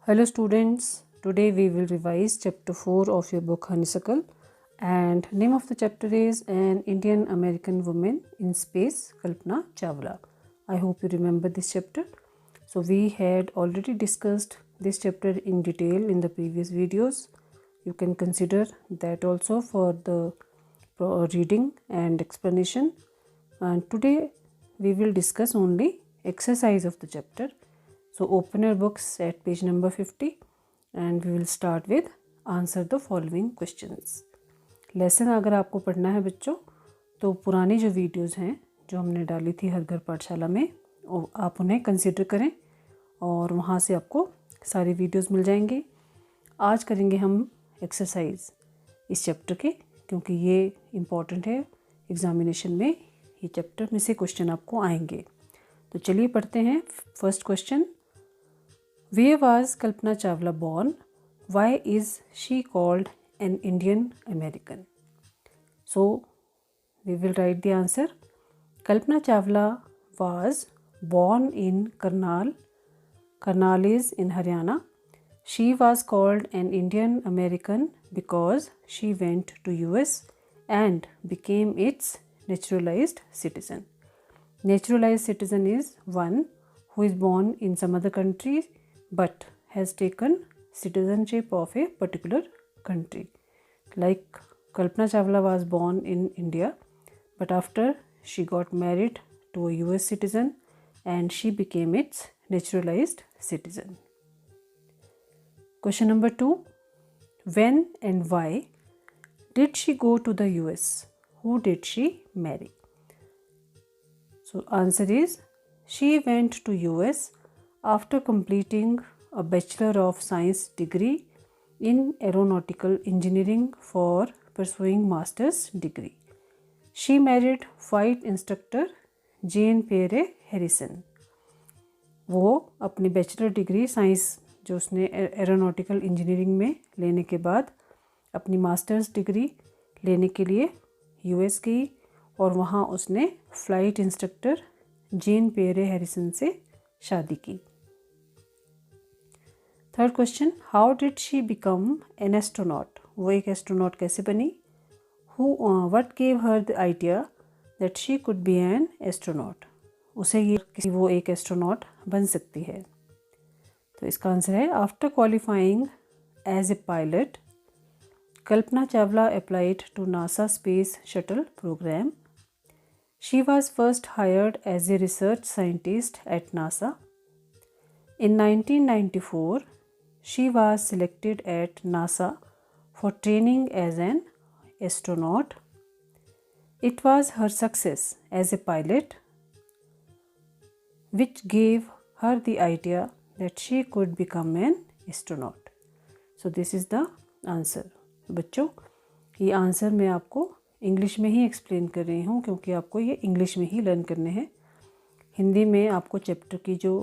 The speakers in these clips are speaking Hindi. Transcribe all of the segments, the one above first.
Hello students, today we will revise chapter 4 of your book Honeysuckle, and name of the chapter is An Indian American Woman in Space, Kalpana Chawla. I hope you remember this chapter. So we had already discussed this chapter in detail in the previous videos. You can consider that also for the reading and explanation. And today we will discuss only exercise of the chapter. So open your books at page number 50 and we will start with answer the following questions. Lesson अगर आपको पढ़ना है बच्चों तो पुरानी जो वीडियोस हैं जो हमने डाली थी हर घर पाठशाला में आप उन्हें कंसिडर करें और वहाँ से आपको सारी वीडियोस मिल जाएंगी। आज करेंगे हम एक्सरसाइज इस चैप्टर के, क्योंकि ये इम्पॉर्टेंट है एग्जामिनेशन में, ये चैप्टर में से क्वेश्चन आपको आएंगे। तो चलिए पढ़ते हैं। First question, Where was Kalpana Chawla born? Why is she called an Indian American? So, we will write the answer. Kalpana Chawla was born in Karnal. Karnal is in Haryana. She was called an Indian American because she went to US and became its naturalized citizen. Naturalized citizen is one who is born in some other country but has taken citizenship of a particular country. Like Kalpana Chawla was born in India, but after she got married to a US citizen and she became its naturalized citizen. Question number 2. When and why did she go to the US? Who did she marry? So answer is, she went to US after completing a Bachelor of Science degree in Aeronautical Engineering for pursuing Master's degree. She married flight instructor Jane Pierre Harrison. वो अपनी बैचलर डिग्री साइंस जो उसने एरोनॉटिकल इंजीनियरिंग में लेने के बाद अपनी मास्टर्स डिग्री लेने के लिए यूएस गई और वहाँ उसने फ़्लाइट इंस्ट्रक्टर जेन पेरे हैरिसन से शादी की। Third question, how did she become an astronaut? वो एक एस्ट्रोनॉट कैसे बनी? What gave her the idea that she could be an astronaut? उसे ये कि वो एक एस्ट्रोनॉट बन सकती है। तो इसका आंसर है, after qualifying as a pilot Kalpana Chawla applied to NASA Space Shuttle program. She was first hired as a research scientist at NASA. In 1994, she was selected at NASA for training as an astronaut. It was her success as a pilot which gave her the idea that she could become an astronaut. So this is the answer. बच्चों, ये आंसर मैं आपको इंग्लिश में ही एक्सप्लेन कर रही हूँ क्योंकि आपको ये इंग्लिश में ही लर्न करने हैं। हिंदी में आपको चैप्टर की जो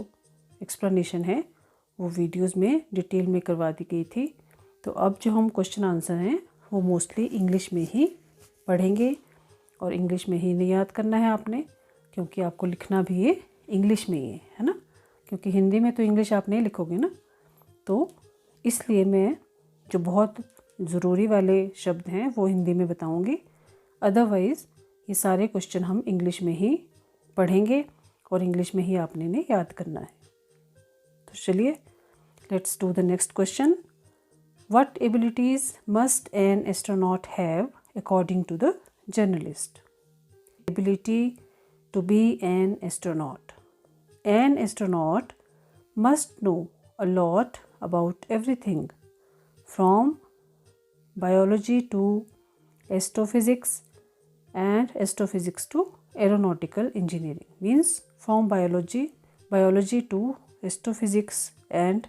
एक्सप्लेनेशन है वो वीडियोस में डिटेल में करवा दी गई थी। तो अब जो हम क्वेश्चन आंसर हैं वो मोस्टली इंग्लिश में ही पढ़ेंगे और इंग्लिश में ही नहीं याद करना है आपने, क्योंकि आपको लिखना भी ये इंग्लिश में ही है ना, क्योंकि हिंदी में तो इंग्लिश आप नहीं लिखोगे ना। तो इसलिए मैं जो बहुत ज़रूरी वाले शब्द हैं वो हिंदी में बताऊंगी, अदरवाइज़ ये सारे क्वेश्चन हम इंग्लिश में ही पढ़ेंगे और इंग्लिश में ही आपने ने याद करना है। तो चलिए, let's do the next question. What abilities must an astronaut have according to the journalist? Ability to be an astronaut. An astronaut must know a lot about everything from biology to astrophysics and astrophysics to aeronautical engineering. Means from biology to astrophysics and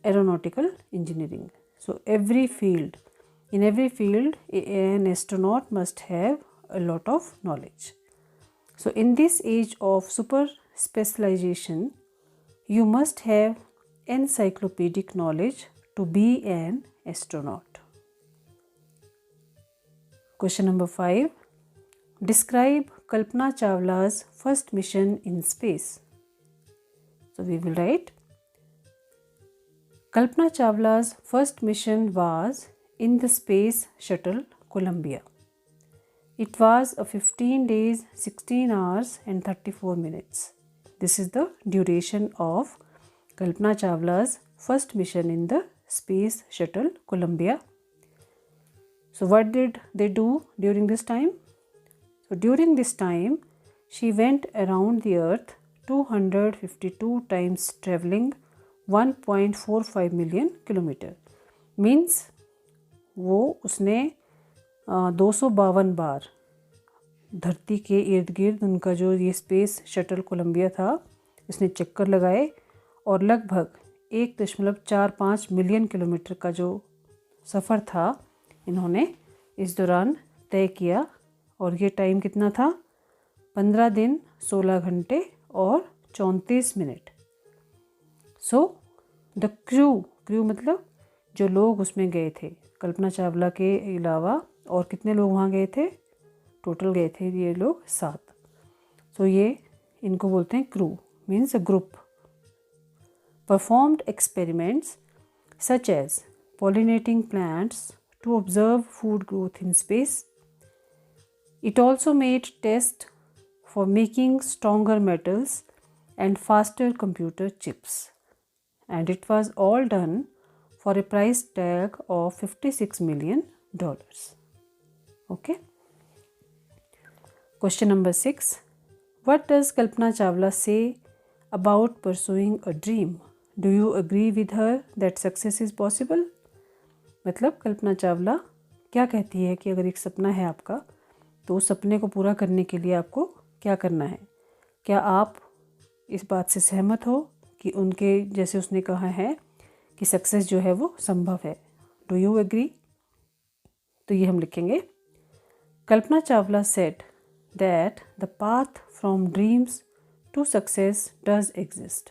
aeronautical engineering. So in every field an astronaut must have a lot of knowledge. So in this age of super specialization, you must have encyclopedic knowledge to be an astronaut. Question number 5. Describe Kalpana Chawla's first mission in space. So we will write, Kalpana Chawla's first mission was in the Space Shuttle Columbia. It was a 15 days, 16 hours and 34 minutes. This is the duration of Kalpana Chawla's first mission in the Space Shuttle Columbia. So what did they do during this time? So during this time, she went around the earth 252 times, traveling 1.45 million kilometre. Means वो उसने 252 बार धरती के इर्द गिर्द उनका जो ये स्पेस शटल कोलंबिया था इसने चक्कर लगाए और लगभग 1.45 मिलियन किलोमीटर का जो सफ़र था इन्होंने इस दौरान तय किया. और ये टाइम कितना था? 15 दिन 16 घंटे और 34 मिनट. सो द क्रू मतलब जो लोग उसमें गए थे, कल्पना चावला के अलावा और कितने लोग वहाँ गए थे? टोटल गए थे ये लोग 7. सो ये इनको बोलते हैं crew, means a group. Performed experiments such as pollinating plants to observe food growth in space. It also made tests for making stronger metals and faster computer chips. And it was all done for a price tag of $56 million. Okay. Question number 6. What does Kalpana Chawla say about pursuing a dream? Do you agree with her that success is possible? मतलब कल्पना चावला क्या कहती है कि अगर एक सपना है आपका तो उस सपने को पूरा करने के लिए आपको क्या करना है? क्या आप इस बात से सहमत हो कि उनके जैसे उसने कहा है कि सक्सेस जो है वो संभव है? Do you agree? तो ये हम लिखेंगे. Kalpana Chawla said that the path from dreams to success does exist.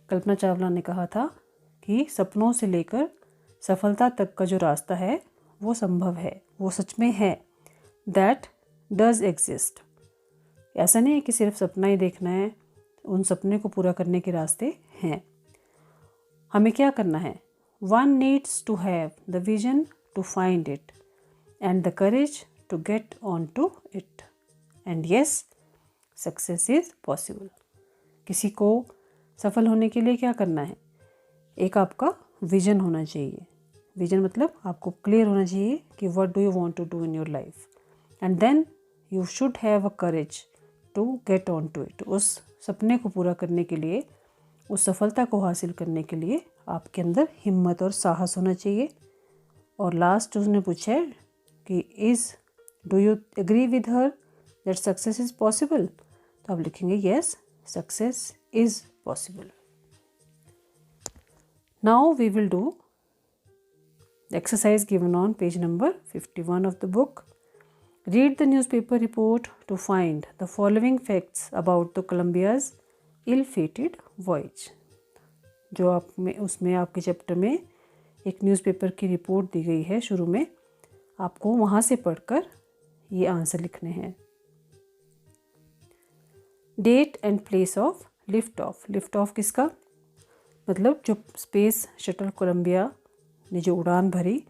Kalpana Chawla ने कहा था कि सपनों से लेकर सफलता तक का जो रास्ता है वो संभव है, वो सच में है. That does exist. ऐसा नहीं है कि सिर्फ सपना ही देखना है, उन सपने को पूरा करने के रास्ते हैं. हमें क्या करना है? One needs to have the vision to find it and the courage to get on to it. And yes, success is possible. किसी को सफल होने के लिए क्या करना है? एक आपका विजन होना चाहिए. विजन मतलब आपको क्लियर होना चाहिए कि what do you want to do in your life. And then you should have a courage to get on to it. उस सपने को पूरा करने के लिए, उस सफलता को हासिल करने के लिए आपके अंदर हिम्मत और साहस होना चाहिए. और लास्ट उसने पूछा है कि do you agree with her that success is possible. तो आप लिखेंगे yes, success is possible. Now we will do the exercise given on page number 51 of the book. Read the newspaper report to find the following facts about the Columbia's ill-fated voyage. जो आप में उसमें आपके चैप्टर में एक न्यूज़पेपर की रिपोर्ट दी गई है शुरू में, आपको वहाँ से पढ़कर ये आंसर लिखने हैं. Date and place of lift off. Lift off किसका? मतलब जो स्पेस शटल कोलंबिया ने जो उड़ान भरी,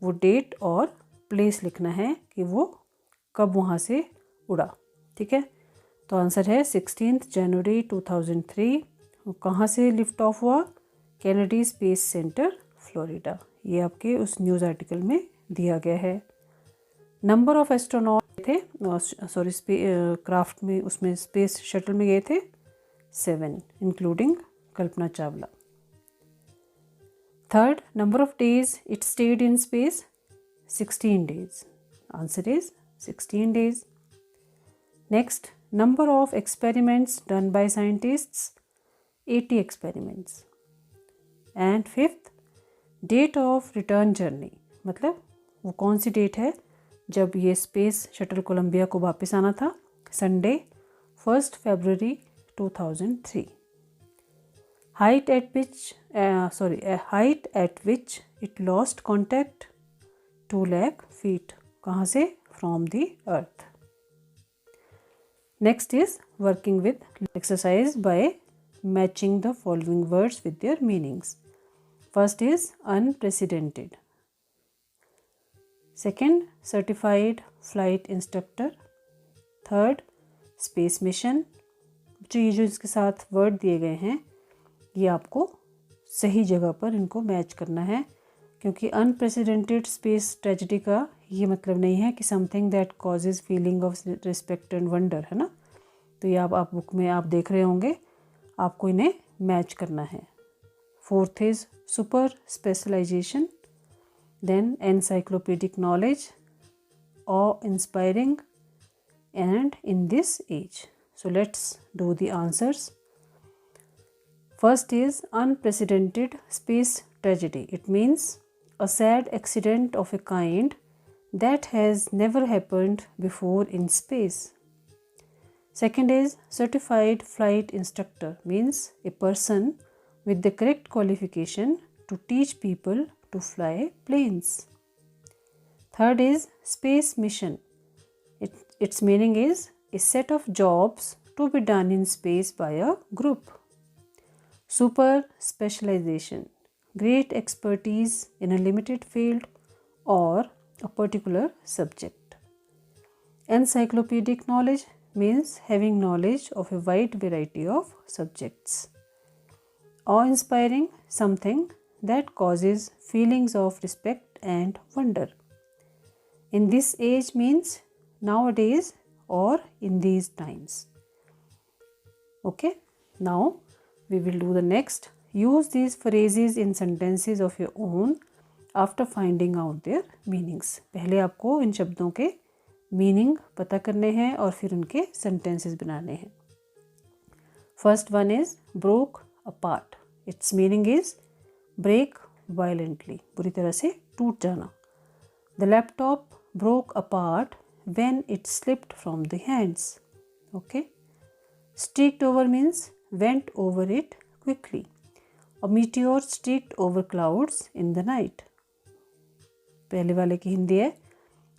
वो डेट और प्लेस लिखना है कि वो कब वहाँ से उड़ा. ठीक है, तो आंसर है 16 जनवरी 2003. कहाँ से लिफ्ट ऑफ हुआ? Kennedy space centre, Florida. ये आपके उस न्यूज़ आर्टिकल में दिया गया है. नंबर ऑफ एस्ट्रोनॉट थे, सॉरी क्राफ्ट में, उसमें स्पेस शटल में गए थे 7, including Kalpana Chawla. Third, number of days it stayed in space, 16 days. Answer is 16 days. Next, number of experiments done by scientists, 80 experiments. And fifth, date of return journey. मतलब वो कौन सी डेट है जब ये स्पेस शटल कोलंबिया को वापस आना था? Sunday 1 February 2003. Height at which it lost contact, 2 lakh feet. कहाँ से? From the earth. Next is working with exercise by matching the following words with their meanings. First is unprecedented. Second, certified flight instructor. Third, space mission. ये जो इसके साथ वर्ड दिए गए हैं ये आपको सही जगह पर इनको मैच करना है, क्योंकि अनप्रेसिडेंटेड स्पेस ट्रेजेडी का ये मतलब नहीं है कि something that causes feeling of respect and wonder, है ना। तो ये आप बुक में आप देख रहे होंगे, आपको इन्हें मैच करना है। Fourth is super specialisation, then encyclopedic knowledge, awe inspiring, and in this age. So let's do the answers. First is unprecedented space tragedy. It means a sad accident of a kind that has never happened before in space. Second is certified flight instructor, means a person with the correct qualification to teach people to fly planes. Third is space mission. Its meaning is a set of jobs to be done in space by a group. Super specialization, great expertise in a limited field or a particular subject. Encyclopedic knowledge means having knowledge of a wide variety of subjects. Awe-inspiring, something that causes feelings of respect and wonder. In this age means nowadays or in these times. Okay, now we will do the next. Use these phrases in sentences of your own after finding out their meanings. पहले आपको इन शब्दों के मीनिंग पता करने हैं और फिर उनके sentences बनाने हैं. First one is broke apart. Its meaning is break violently, बुरी तरह से टूट जाना. The laptop broke apart when it slipped from the hands. Okay. Streaked over means went over it quickly. A meteor streaked over clouds in the night. पहले वाले की हिंदी है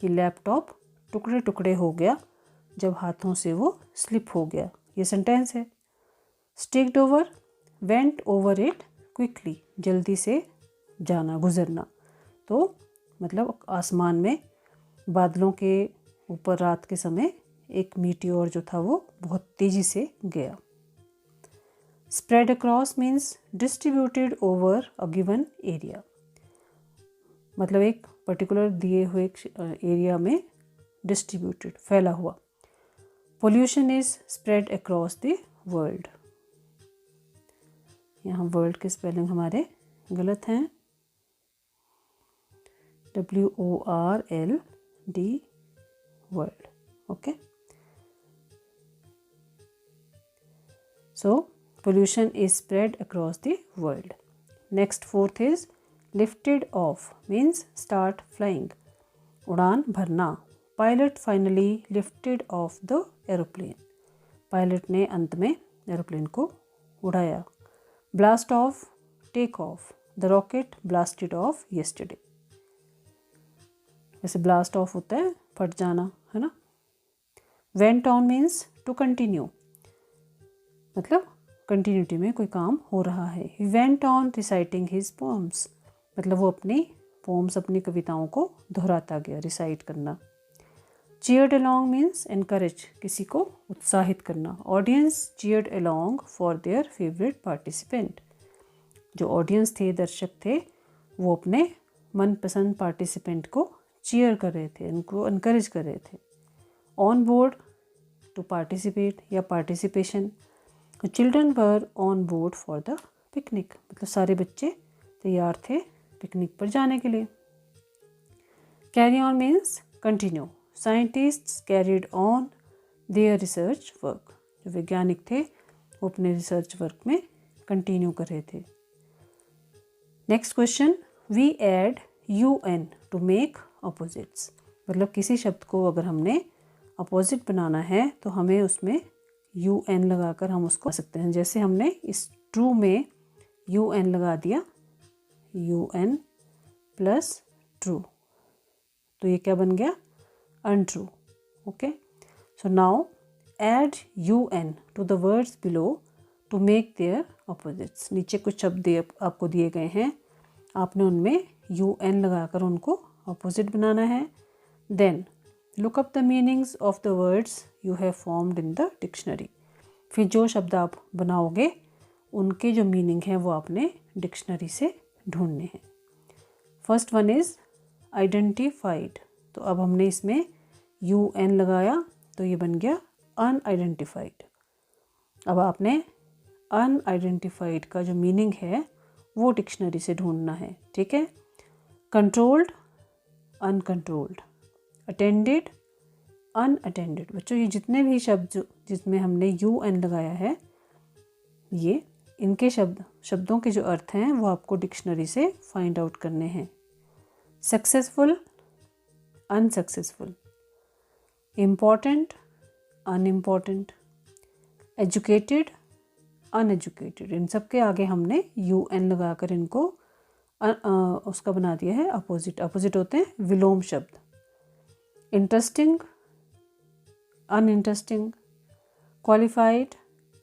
कि लैपटॉप टुकड़े टुकड़े हो गया जब हाथों से वो स्लिप हो गया. ये सेंटेंस है. Streaked over, went over it quickly, जल्दी से जाना, गुजरना. तो मतलब आसमान में बादलों के ऊपर रात के समय एक मीटियोर जो था वो बहुत तेजी से गया. Spread across means distributed over a given area, मतलब एक पर्टिकुलर दिए हुए एरिया में डिस्ट्रीब्यूटेड, फैला हुआ. Pollution is spread across the world. यहाँ वर्ल्ड के स्पेलिंग हमारे गलत हैं. WORLD, world. Okay, so pollution is spread across the world. Next, fourth is lifted off, means start flying, उड़ान भरना. Pilot finally lifted off the aeroplane. Pilot ने अंत में एरोप्लेन को उड़ाया. Blast off, take off. The rocket blasted off yesterday. जैसे ब्लास्ट ऑफ होता है फट जाना, है ना. Went on means to continue, मतलब कंटिन्यूटी में कोई काम हो रहा है. He went on reciting his poems, मतलब वो अपनी पोम्स, अपनी कविताओं को दोहराता गया, रिसाइट करना. चीयर्ड अलोंग मीन्स एनकरेज, किसी को उत्साहित करना. Audience cheered along for their favourite participant. जो ऑडियंस थे, दर्शक थे, वो अपने मनपसंद पार्टिसिपेंट को चीयर कर रहे थे, उनको इनकरेज कर रहे थे. ऑन बोर्ड, टू पार्टिसिपेट या participation. Children were on board for the picnic, मतलब सारे बच्चे तैयार थे पिकनिक पर जाने के लिए. Carry on means continue. Scientists carried on their research work. जो वैज्ञानिक थे वो अपने रिसर्च वर्क में कंटिन्यू कर रहे थे. Next question, we add UN to make opposites, मतलब किसी शब्द को अगर हमने अपोजिट बनाना है तो हमें उसमें UN लगाकर हम उसको कर सकते हैं. जैसे हमने इस ट्रू में UN लगा दिया, UN प्लस ट्रू, तो ये क्या बन गया, untrue. Okay, so now add UN to the words below to make their opposites. नीचे कुछ शब्द आपको दिए गए हैं, आपने उनमें UN लगाकर उनको ऑपोजिट बनाना है। Then look up the meanings of the words you have formed in the dictionary. फिर जो शब्द आप बनाओगे उनके जो मीनिंग है वो आपने डिक्शनरी से ढूंढने हैं। First one is identified. तो अब हमने इसमें UN लगाया तो ये बन गया अनआइडेंटिफाइड। अब आपने अनआइडेंटिफाइड का जो मीनिंग है वो डिक्शनरी से ढूंढना है, ठीक है। Controlled, uncontrolled, attended, unattended. बच्चों ये जितने भी शब्द जिसमें हमने UN लगाया है, ये इनके शब्दों के जो अर्थ हैं वो आपको डिक्शनरी से फाइंड आउट करने हैं। Successful, unsuccessful, important, unimportant, educated, uneducated. इन सब के आगे हमने UN लगाकर इनको उसका बना दिया है अपोजिट। अपोजिट होते हैं विलोम शब्द। Interesting, uninteresting, qualified,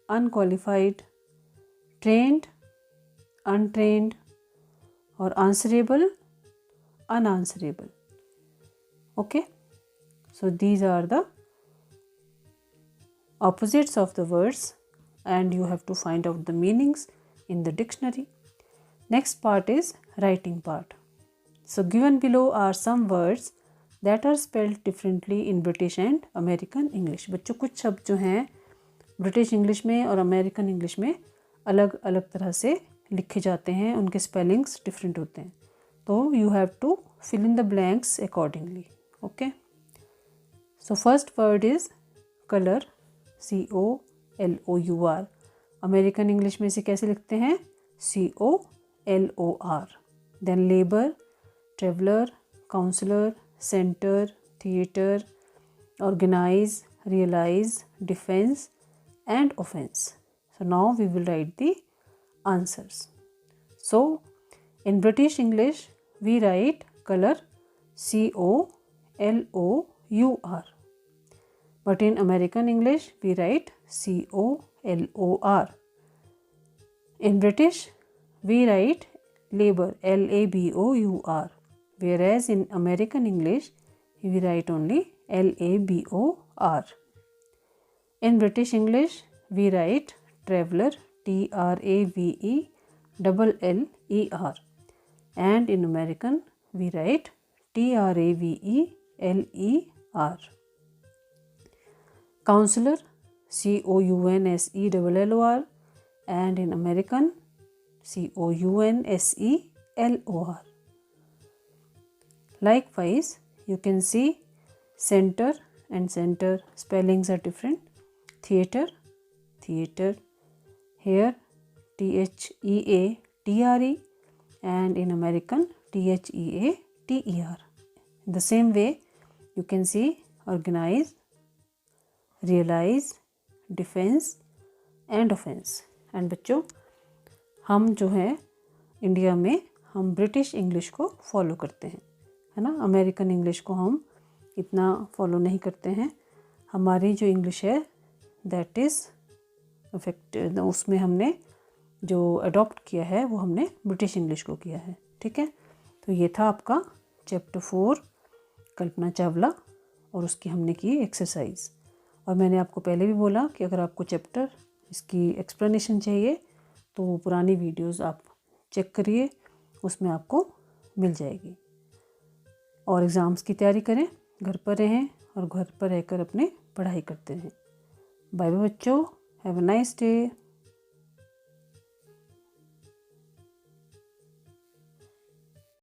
unqualified, trend, untrained, और answerable, unanswerable. Okay, so these are the opposites of the words and you have to find out the meanings in the dictionary. Next part is writing part. So given below are some words that are spelled differently in British and American English. बच्चों कुछ शब्द जो हैं ब्रिटिश इंग्लिश में और अमेरिकन इंग्लिश में अलग अलग तरह से लिखे जाते हैं, उनके स्पेलिंग्स डिफरेंट होते हैं। तो you have to fill in the blanks accordingly. Okay, so first word is color, COLOUR. American English में इसे कैसे लिखते हैं? COLOR. then labor, traveler, counselor, center, theater, organize, realize, defense and offense. So now we will write the answers. So in British English we write color COLOUR, but in American English we write COLOR. In British we write labor LABOUR, whereas in American English we write only LABOR. In British English we write traveler TRAVELLER, and in American we write TRAVELER. Counselor COUNSELLOR, and in American COUNSELOR. Likewise, you can see center and center spellings are different. Theater, theater, here THEATRE, and in American THEATER. In the same way, you can see organize, realize, defense and offense. And बच्चों हम जो है इंडिया में हम ब्रिटिश इंग्लिश को फॉलो करते हैं, है ना। अमेरिकन इंग्लिश को हम इतना फॉलो नहीं करते हैं। हमारी जो इंग्लिश है दैट इज़ इफेक्टिव, उसमें हमने जो अडॉप्ट किया है वो हमने ब्रिटिश इंग्लिश को किया है, ठीक है। तो ये था आपका चैप्टर 4 कल्पना चावला और उसकी हमने की एक्सरसाइज। और मैंने आपको पहले भी बोला कि अगर आपको चैप्टर इसकी एक्सप्लेनेशन चाहिए तो पुरानी वीडियोस आप चेक करिए, उसमें आपको मिल जाएगी। और एग्ज़ाम्स की तैयारी करें, घर पर रहें और घर पर रहकर अपने पढ़ाई करते रहें। बाय बाय बच्चों, हैव अ नाइस डे।